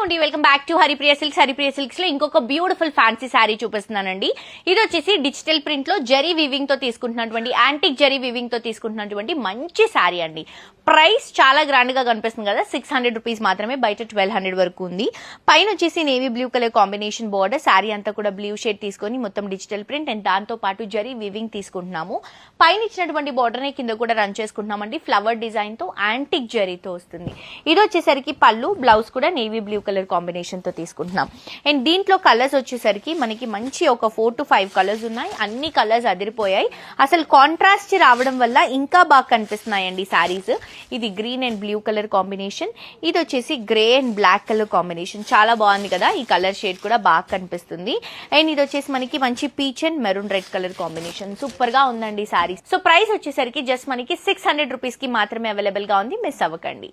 Welcome back to Haripriya silks లో ఇంకొక beautiful fancy sari చూపిస్తున్నానండి. ఇది వచ్చేసి డిజిటల్ ప్రింట్ లో జరీ వీవింగ్ తో తీసుకుంటున్నటువంటి యాంటిక్ జరీ వీవింగ్ తో తీసుకుంటున్నటువంటి మంచి శారీ అండి. ప్రైస్ చాలా గ్రాండ్ గా కనిపిస్తుంది కదా, 600 రూపీస్ మాత్రమే, బయట 1200 వరకు ఉంది. పైన వచ్చేసి navy blue colour combination border, sari అంతా కూడా బ్లూ షేడ్ తీసుకొని మొత్తం డిజిటల్ ప్రింట్ అండ్ దాంతో పాటు జరీ వీవింగ్ తీసుకుంటున్నాము. పైన ఇచ్చినటువంటి బోర్డర్ ని కింద కూడా రన్ చేసుకుంటున్నామండి. ఫ్లవర్ డిజైన్ తో యాంటిక్ జరీతో వస్తుంది. ఇది వచ్చేసరికి పళ్ళు, బ్లౌజ్ కూడా నేవీ బ్లూ కలర్ కాంబినేషన్ తో తీసుకుంటున్నాం. అండ్ దీంట్లో కలర్స్ వచ్చేసరికి మనకి మంచి ఒక 4 to 5 కలర్స్ ఉన్నాయి. అన్ని కలర్స్ అదిరిపోయాయి. అసలు కాంట్రాస్ట్ రావడం వల్ల ఇంకా బాగా కనిపిస్తున్నాయండి సారీస్. ఇది green and blue colour combination, ఇది వచ్చేసి grey and black colour combination. చాలా బాగుంది కదా, ఈ కలర్ షేడ్ కూడా బాగా కనిపిస్తుంది. అండ్ ఇది వచ్చేసి మనకి మంచి peach and maroon red colour combination. Super గా ఉందండి సారీ. సో ప్రైస్ వచ్చేసరికి జస్ట్ మనకి 600 రూపీస్ కి మాత్రమే అవైలబుల్ గా ఉంది. మిస్ అవ్వకండి.